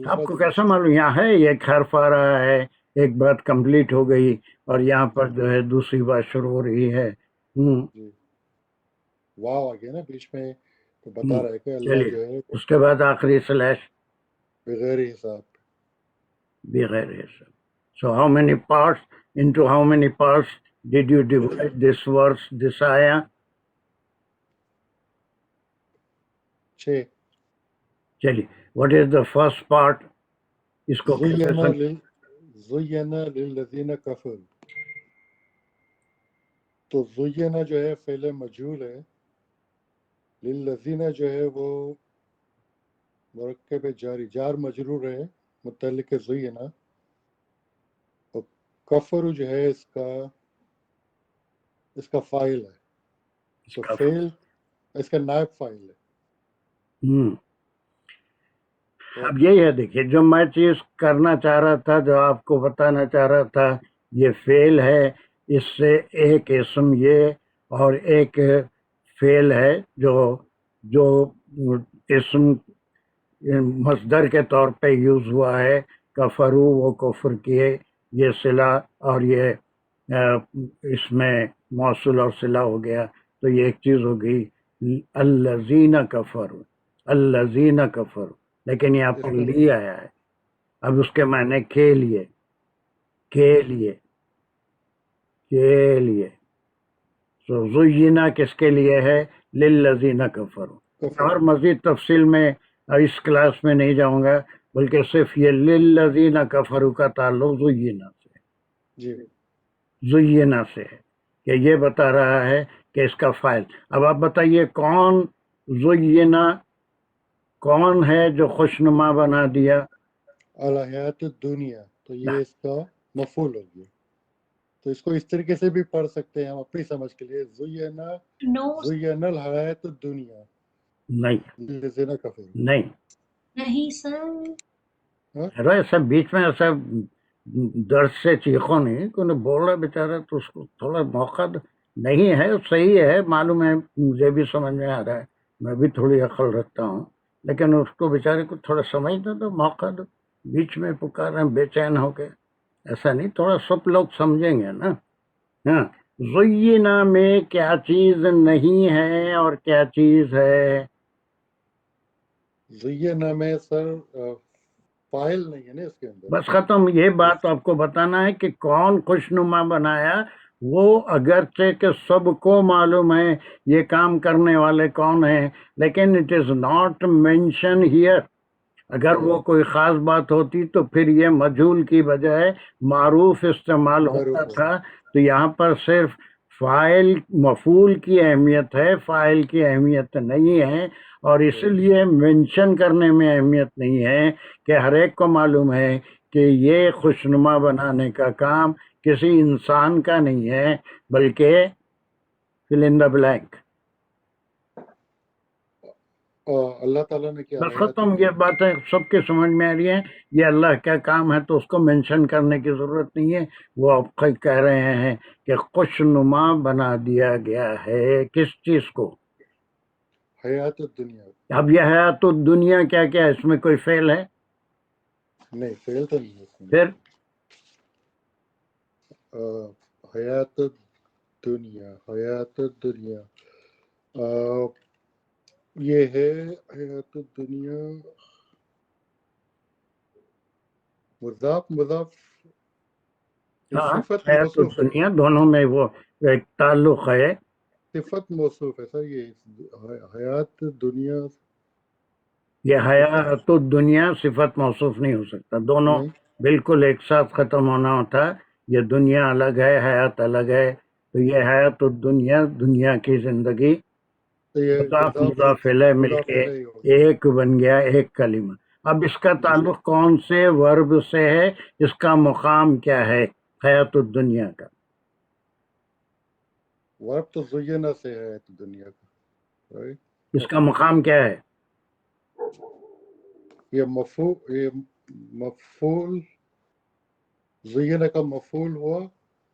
آپ کو کیسا معلوم؟ یہاں ہے ایک حرف آ رہا ہے، ایک بات کمپلیٹ ہو گئی اور یہاں پر جو ہے دوسری بات شروع ہو رہی ہے. جی واو آ گیا نا بیچ میں، تو بتا رہا ہے کہ اللہ چلیے جو ہے اس کے بعد آخری سلیش بغیر حساب. بغیر حساب. So how many parts, into how many parts did you divide this verse, this ayah? 6. چلیے what is the first part? اس کو زین للذین کفروا. تو زینہ جو ہے فعل مجہول ہے، للذین جو ہے وہ مرکب جاری، جار مجرور ہے متعلق زینہ، اور کفر جو ہے اس کا فاعل ہے. تو فعل اس کا نائب فاعل ہے. اب یہی ہے، دیکھیے جو میں چیز کرنا چاہ رہا تھا، جو آپ کو بتانا چاہ رہا تھا، یہ فعل ہے، اس سے ایک اسم یہ اور ایک فعل ہے جو اسم مصدر کے طور پہ یوز ہوا ہے. کفرو وہ کفر کیے، یہ صلہ، اور یہ اس میں موصول اور صلہ ہو گیا. تو یہ ایک چیز ہو گئی الذین کفروا، الذین کفروا. لیکن یہاں پر لی آیا ہے، اب اس کے معنی کے لیے سو زینہ کس کے لیے ہے؟ للذین کفروا. اور مزید تفصیل میں اس کلاس میں نہیں جاؤں گا، بلکہ صرف یہ للذین کفروا کا تعلق زینہ سے ہے کہ یہ بتا رہا ہے کہ اس کا فاعل. اب آپ بتائیے کون زینہ، کون ہے جو خوشنما بنا دیا؟ الحیات الدنیا، تو یہ اس کا مفعول ہو گیا. تو اس کو اس طریقے سے بھی پڑھ سکتے ہیں ہم اپنی سمجھ کے لیے، زین الحیات الدنیا نہیں للذین کفروا. نہیں نہیں سر. ارے ایسا بیچ میں ایسا درد سے چیخو نہیں، کوئی بول رہا بیچارہ تو اس کو تھوڑا موقع نہیں ہے. صحیح ہے، معلوم ہے، مجھے بھی سمجھ میں آ رہا ہے، میں بھی تھوڑی عقل رکھتا ہوں، لیکن اس کو بیچارے کو تھوڑا سمجھ دو، موقع دو. بیچ میں پکار رہے ہیں بے چین ہو کے، ایسا نہیں، تھوڑا سب لوگ سمجھیں گے نا. ہاں، زینا میں کیا چیز نہیں ہے اور کیا چیز ہے؟ زینا میں سر فائل نہیں ہے نا اس کے اندر. بس ختم. یہ بات آپ کو بتانا ہے کہ کون خوشنما بنایا. وہ اگرچہ کہ سب کو معلوم ہے یہ کام کرنے والے کون ہیں، لیکن it is not mention here. اگر وہ کوئی خاص بات ہوتی تو پھر یہ مجہول کی بجائے معروف استعمال ہوتا تھا. تو یہاں پر صرف فاعل مفعول کی اہمیت ہے، فاعل کی اہمیت نہیں ہے، اور اس لیے مینشن کرنے میں اہمیت نہیں ہے کہ ہر ایک کو معلوم ہے کہ یہ خوشنما بنانے کا کام کسی انسان کا نہیں ہے، بلکہ فل ان دا بلینک. اللہ تعالیٰ نے کیا بس ختم. یہ باتیں سب کے سمجھ میں آ رہی ہیں. یہ اللہ کا کام ہے تو اس کو مینشن کرنے کی ضرورت نہیں ہے. وہ آپ کہہ رہے ہیں کہ خوشنما بنا دیا گیا ہے کس چیز کو؟ حیات الدنیا. اب یہ حیات الدنیا کیا کیا ہے؟ اس میں کوئی فعل ہے؟ نہیں، فعل تو نہیں ہے. پھر حیات الدنیا، حیات الدنیا یہ ہے حیات الدنیا مضاف مضاف صفت حیات موصوف ہے. الدنیا دونوں میں وہ ایک تعلق ہے. صفت موصوف ہے سر. یہ حیات دنیا، یہ حیات الدنیا صفت موصوف نہیں ہو سکتا. دونوں بالکل ایک ساتھ ختم ہونا ہوتا. یہ دنیا الگ ہے، حیات الگ ہے. تو یہ حیات الدنیا دنیا کی زندگی مضاف مضاف الیہ مل کے ایک بن گیا، ایک کلمہ. اب اس کا تعلق کون سے ورب سے ہے؟ اس کا مقام کیا ہے حیات الدنیا کا؟ ورب تو زینا سے ہے حیات الدنیا کا. اس کا مقام کیا ہے؟ یہ مفعول زینا کا مفعول ہوا.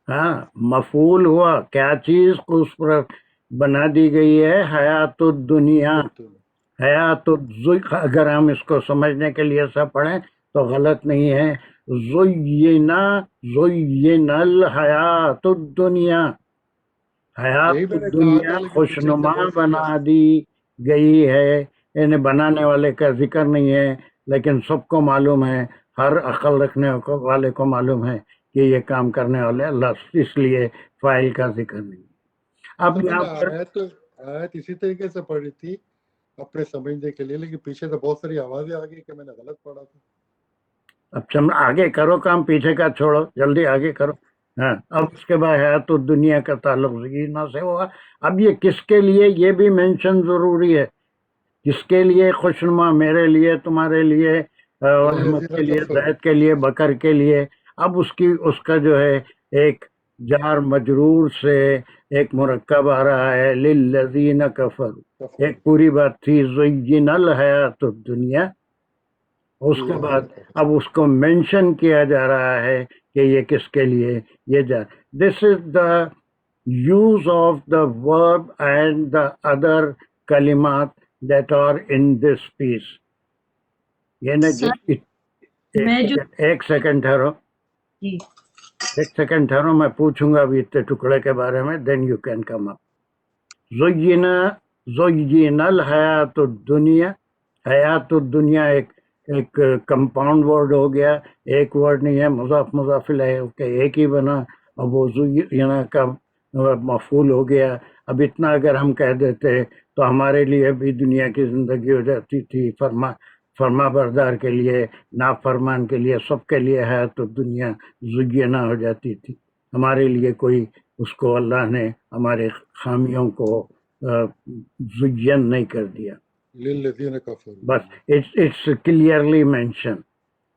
ہاں، مفعول ہوا. کیا چیز اس پر بنا دی گئی ہے؟ حیات الدنیا. حیات اگر ہم اس کو سمجھنے کے لیے ایسا پڑھیں تو غلط نہیں ہے. زین الحیات الدنیا، حیات الدنیا خوشنما بنا دی گئی ہے. انہیں بنانے والے کا ذکر نہیں ہے، لیکن سب کو معلوم ہے، ہر عقل رکھنے والے کو معلوم ہے کہ یہ کام کرنے والے اللہ، اس لیے فاعل کا ذکر نہیں. اب یہاں پر آیت اسی طریقے سے پڑھی تھی اپنے سمجھنے کے لیے، لیکن پیچھے سے بہت ساری آوازیں آ گئی کہ میں نے غلط پڑھا تھا. اب آگے کرو کام، پیچھے کا چھوڑو، جلدی آگے کرو. ہاں، اب اس کے بعد حیات الدنیا کا تعلق زینا سے ہوا. اب یہ کس کے لیے، یہ بھی مینشن ضروری ہے. کس کے لیے خوشنما؟ میرے لیے، تمہارے لیے، احمد کے لیے، زید کے لیے، بکر کے لیے. اب اس کا جو ہے ایک جار مجرور سے ایک مرکب آ رہا ہے للذین کفروا. ایک پوری بات تھی زین الحیات الدنیا، اس کے بعد اب اس کو مینشن کیا جا رہا ہے کہ یہ کس کے لیے یہ دس از دا یوز آف دا ورب اینڈ دا ادر کلمات دیٹ آر ان دس پیس. ایک سیکنڈ ٹھہرو، ایک سیکنڈ ٹھہرو، میں پوچھوں گا ابھی اتنے ٹکڑے کے بارے میں، دین یو کین کم اپ. زین الحیات الدنیا. حیات الدنیا ایک کمپاؤنڈ ورڈ ہو گیا، ایک ورڈ نہیں ہے، مضاف مضاف الیہ ایک ہی بنا. اب وہ زینا کا مفعول ہو گیا. اب اتنا اگر ہم کہہ دیتے تو ہمارے لیے بھی دنیا کی زندگی ہو جاتی تھی. فرما بردار کے لیے، نافرمان کے لیے، سب کے لیے حیات الدنیا زینا ہو جاتی تھی. ہمارے لیے کوئی اس کو اللہ نے ہمارے خامیوں کو زین نہیں کر دیا. للذین کفروا. بس it's clearly mention.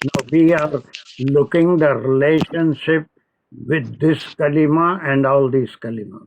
Now we are looking the relationship with this kalima and all these kalimas.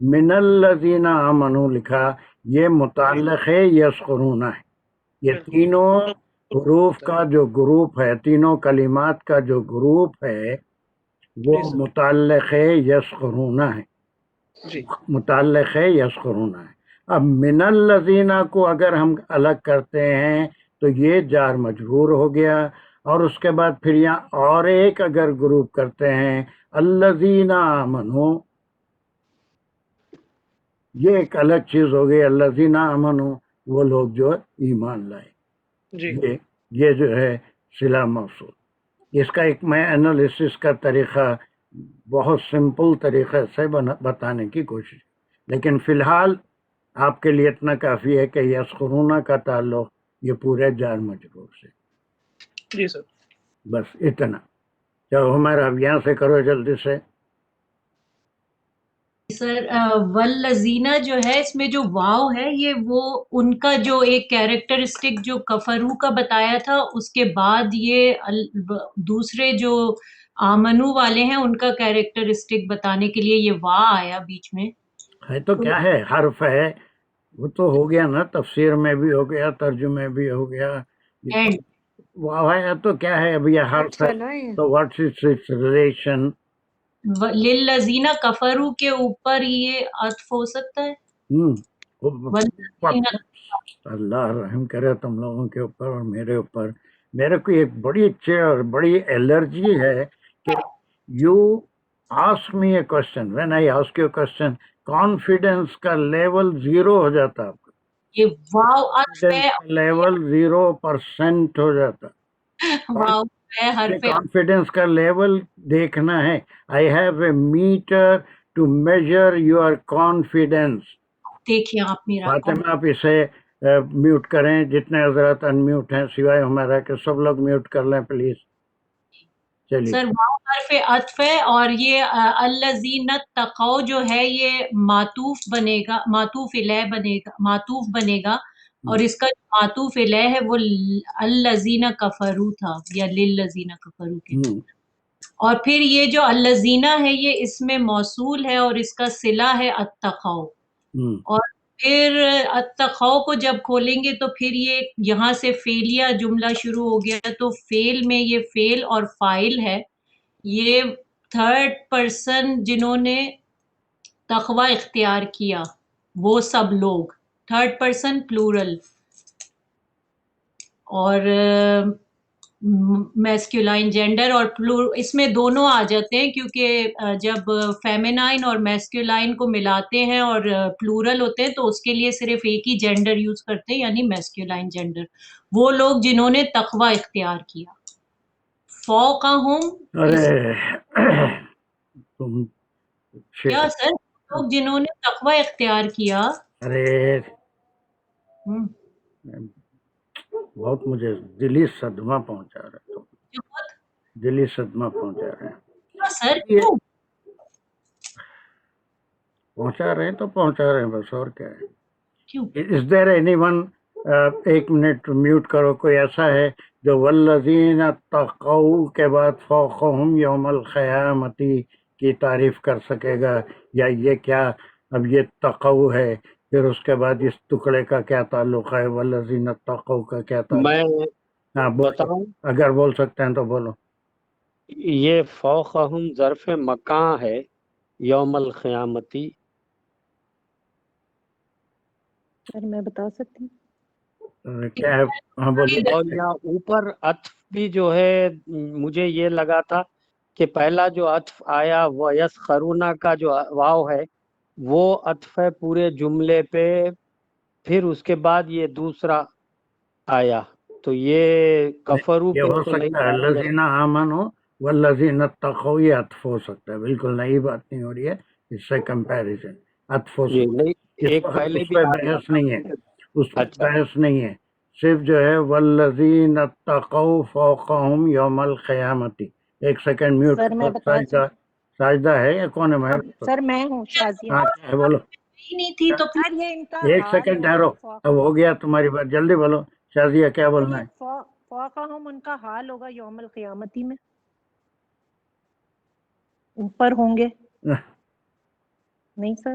من الذین آمنو لکھا، یہ متعلق ہے یسخرون ہے. یہ تینوں حروف کا جو گروپ ہے، تینوں کلمات کا جو گروپ ہے وہ متعلق ہے یسخرون ہے. متعلق ہے یسخرون ہے. اب من الذین کو اگر ہم الگ کرتے ہیں تو یہ جار مجرور ہو گیا، اور اس کے بعد پھر یہاں اور ایک اگر گروپ کرتے ہیں الذین آمنو، یہ ایک الگ چیز ہو گئی. الذین آمنو وہ لوگ جو ایمان لائے. یہ جو ہے صلہ موصول. اس کا ایک میں انالیسس کا طریقہ بہت سمپل طریقے سے بتانے کی کوشش، لیکن فی الحال آپ کے لیے اتنا کافی ہے کہ یسخرون کا تعلق یہ پورے جار مجرور سے. جی سر. بس اتنا. چلو ہمارا اب یہاں سے کرو جلدی سے. سر والذینہ جو ہے اس میں جو واو ہے یہ وہ ان کا جو ایک کیریکٹرسٹک جو کفرو کا بتایا تھا، اس کے بعد یہ دوسرے جو آمنو والے ہیں ان کا کیریکٹرسٹک بتانے کے لیے یہ وا آیا بیچ میں. ہے تو کیا ہے، حرف ہے، وہ تو ہو گیا نا، تفسیر میں بھی ہو گیا، ترجمے بھی ہو گیا. واو ہے تو کیا ہے، اب یہ حرف ہے تو واٹس اٹس ریلیشن. للذین کفروا کے اوپر یہ عطف ہو سکتا ہے. اللہ رحم کرے تم لوگوں کے اوپر اور میرے اوپر. میرے کو ایک بڑی اچھی اور بڑی الرجی ہے کہ you ask me a question, when I ask you question confidence کا لیول 0 ہو جاتا، آپ کا یہ واو عطف ہے، لیول 0% ہو جاتا. واو ہے حرف کانفیڈنس کا لیول دیکھنا ہے. I have a matter to measure your confidence. دیکھیے آپ میرا فاطمہ آپ اسے میوٹ کریں، جتنے حضرات ان میوٹ ہیں سوائے ہمارا کہ سب لوگ میوٹ کر لیں پلیز. چلیے سر واو حرف عطف ہے، اور یہ الذین اتقوا جو ہے یہ معطوف بنے گا، معطوف الیہ بنے گا، معطوف بنے گا. اور اس کا جو معطوف الیہ ہے وہ الذین کفروا تھا یا للذین کفروا کے. اور پھر یہ جو الذین ہے یہ اس میں موصول ہے اور اس کا صلہ ہے اتقوا. اور پھر اتقوا کو جب کھولیں گے تو پھر یہ یہاں سے فعلیہ جملہ شروع ہو گیا، تو فعل میں یہ فعل اور فاعل ہے. یہ تھرڈ پرسن جنہوں نے تقوی اختیار کیا وہ سب لوگ، تھرڈ پرسن پلورل. اور میسکولائن جینڈر اور اس میں دونوں آ جاتے ہیں، کیونکہ جب فیمینائن اور میسکولائن کو ملاتے ہیں اور پلورل ہوتے ہیں تو اس کے لیے صرف ایک ہی جینڈر یوز کرتے ہیں، یعنی میسکولائن جینڈر. وہ لوگ جنہوں نے تقوی اختیار کیا. فوقہم تم کیا سر، لوگ جنہوں نے تقوی اختیار کیا. ارے بہت مجھے دلی صدمہ پہنچا رہے تم، دلی صدمہ پہنچا رہے ہیں سر. پہنچا رہے ہیں تو پہنچا رہے ہیں، بس اور کیا ہے. از دیر اینی ون، ایک منٹ میوٹ کرو، کوئی ایسا ہے جو والذین اتقوا کے بعد فوقہم یوم القیامتی کی تعریف کر سکے گا؟ یا یہ کیا اب یہ تقوا ہے، پھر اس کے بعد اس ٹکڑے کا کیا تعلق ہے، والذین اتقوا کا کیا تعلق؟ میں ہاں بتاؤں، اگر بول سکتے ہیں تو بولو. یہ فوقہم ظرف مکان ہے یوم القیامتی. سر میں بتا سکتی ہوں کیا ہے؟ ہاں بولو. اور یہاں اوپر عطف بھی جو ہے مجھے یہ لگا تھا کہ پہلا جو عطف آیا وہ یسخرون کا جو واو ہے وہ عطف ہے پورے جملے پہ، پھر اس کے بعد یہ دوسرا آیا، تو یہ کفرو یہ پہ ہو تو نہیں سکتا ہے الذین آمنوا والذین اتقوا، یہ عطف ہو سکتا ہے. بالکل نئی بات نہیں ہو رہی ہے، اس سے کمپیریزن عطف ہو سکتا ہے. ایک پہلے اس بھی پہ آ گیا بحث تھا. نہیں ہے، اس پہ اچھا بحث نہیں ہے. صرف جو ہے والذین اتقوا فوقہم یوم القیامتی. ایک سیکنڈ میوٹ سر میں بتا ساجدہ، ساجدہ ہے یا کون ہے؟ میں سر میں ہوں شازیہ. ہاں کیا ہے بولو. نہیں تھی تو سر یہ ان کا ایک حال سیکنڈ ہے ٹھہرو، اب ہو گیا تمہاری بات، جلدی بولو. شازیہ کیا بولنا ہے؟ فوقہم ان کا حال ہوگا یوم القیامتی میں، اوپر ہوں گے. نہیں سر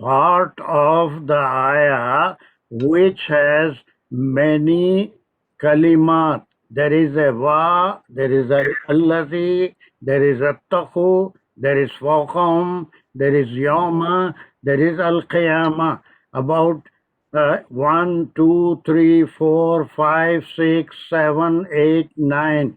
part of the ayah which has many kalimat. There is a wa, there is a allazi, there is a taqu, there is fawqahum, there is yawma, there is al-qiyamah. About 1, 2, 3, 4, 5, 6, 7, 8,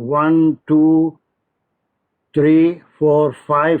1, 2, 3, 4, 5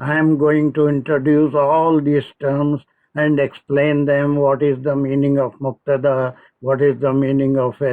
I am going to introduce all these terms and explain them. What is the meaning of mubtada, what is the meaning of a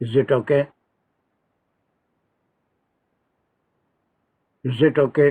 Is it okay? Is it okay?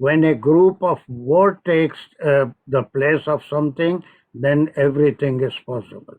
When a group of word takes the place of something, then everything is possible.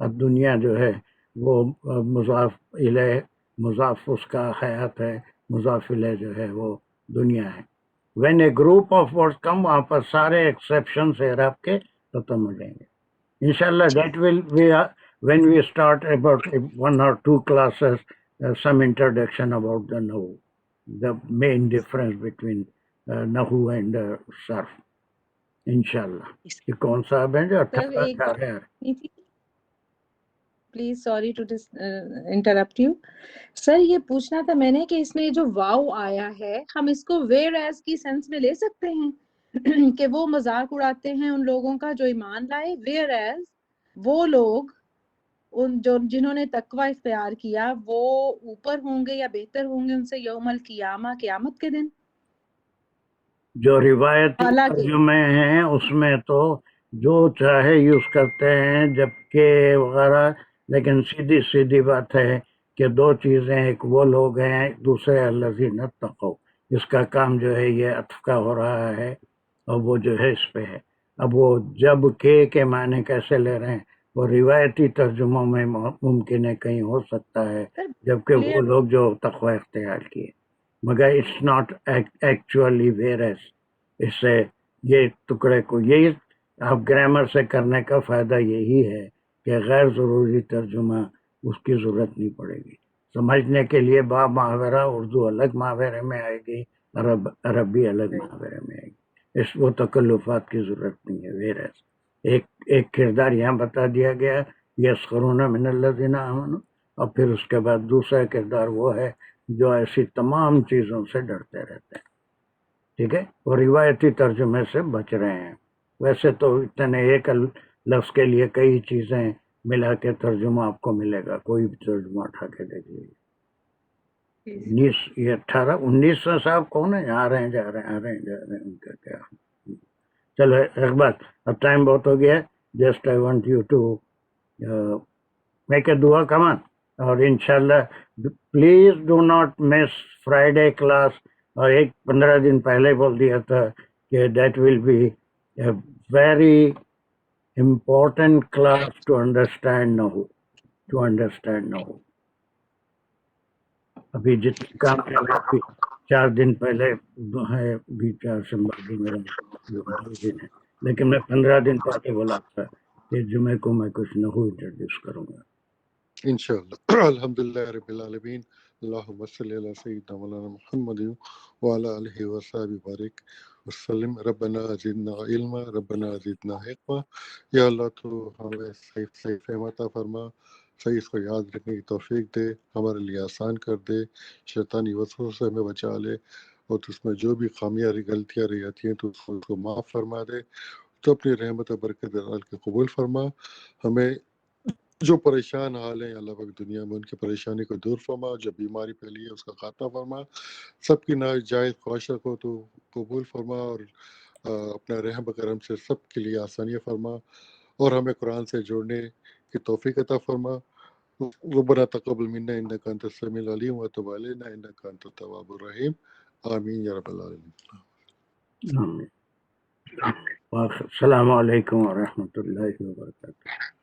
دنیا جو ہے وہ مضاف الیہ، مضاف اس کا حیات ہے، مضاف الیہ جو ہے وہ دنیا ہے. when a group of words come وہاں پر سارے exceptions اعراب کے ختم ہو جائیں گے انشاءاللہ. that will be when we start about 1 or 2 classes some introduction about the Nahu, the main difference between Nahu and Sarf انشاءاللہ. یہ کون صاحب ہیں جو 18 جا رہے ہیں؟ Please sorry to interrupt you sir, یہ پوچھنا تھا میں نے کہ اس میں جو واو آیا ہے ہم اس کو ویئر ایز کی سینس میں لے سکتے ہیں کہ وہ مذاق اڑاتے ہیں ان لوگوں کا جو ایمان لائے، ویئر ایز وہ لوگ جنہوں نے تقوی اختیار کیا وہ اوپر ہوں گے یا بہتر ہوں گے ان سے یوم القیامہ، قیامت کے دن. جو روایتی ترجمے ہیں اس میں تو جو چاہے یوز کرتے ہیں جبکہ وغیرہ، لیکن سیدھی بات ہے کہ 2 چیزیں، ایک وہ لوگ ہیں، دوسرے الذین اتقوا. اس کا کام جو ہے یہ عطف کا ہو رہا ہے اور وہ جو ہے اس پہ ہے. اب وہ جب کے معنی کیسے لے رہے ہیں وہ روایتی ترجموں میں ممکن ہے کہیں ہو سکتا ہے، جبکہ وہ لوگ جو تقوی اختیار کیے، مگر اٹس ناٹ ایکچولی ویئرس. اس سے یہ ٹکڑے کو یہی آپ گرامر سے کرنے کا فائدہ یہی ہے کہ غیر ضروری ترجمہ اس کی ضرورت نہیں پڑے گی. سمجھنے کے لیے با محاورہ اردو الگ محاورے میں آئے گی، عربی الگ محاورے میں آئے گی. اس وہ تکلفات کی ضرورت نہیں ہے. ویرس ایک کردار یہاں بتا دیا گیا یسخرون من الذین آمنوا، اور پھر اس کے بعد دوسرا کردار وہ ہے جو ایسی تمام چیزوں سے ڈرتے رہتے ہیں. ٹھیک ہے، وہ روایتی ترجمے سے بچ رہے ہیں. ویسے تو اتنے ایک لفظ کے لیے کئی چیزیں ملا کے ترجمہ آپ کو ملے گا، کوئی بھی ترجمہ اٹھا کے دیکھ لیجیے. 19 صاحب کون ہے؟ آ رہے ہیں جا رہے ہیں ان کا کیا. چلو ایک بات، اب ٹائم بہت ہو گیا. Just I want you to make a دعا کمان، اور انشاءاللہ please do not miss Friday class. اور 15 دن پہلے بول دیا تھا کہ that will be a very important class to understand Nahu, ابھی جتنے کام 4 دن پہلے ہے، بھی 4 سمبر میرا دن ہے، لیکن میں 15 دن پہلے بولا تھا کہ جمعے کو میں کچھ نحو انٹروڈیوس کروں گا انشاءاللہ. الحمدللہ رب العالمین، اللہم صلی علی سیدنا مولانا محمد وعلی آلہ وصحبہ بارک وسلم. ربنا زدنا علما، ربنا زدنا حکمہ. یا اللہ تو ہمیں صحیح فہم عطا فرما، صحیح اس کو یاد رکھنے کی توفیق دے، ہمارے لیے آسان کر دے، شیطانی وسوسوں سے ہمیں بچا لے، اور اس میں جو بھی خامیاں غلطیاں رہ جاتی ہیں تو اس کو معاف فرما دے. تو اپنی رحمت و برکت ڈال کے قبول فرما. ہمیں جو پریشان حال ہیں اللہ پاک دنیا میں ان کی پریشانی کو دور فرما، جو بیماری پھیلی ہے اس کا خاتمہ فرما، سب کی ناجائز خواہشوں کو تو قبول فرما، اور اپنا رحم و کرم سے سب کے لیے آسانیاں فرما، اور ہمیں قرآن سے جوڑنے کی توفیق عطا فرما. ربنا تقبل منا انک انت السمیع العلیم وتب علینا انک انت التواب الرحیم. آمین یا رب العالمین. السلام علیکم ورحمۃ اللہ وبرکاتہ.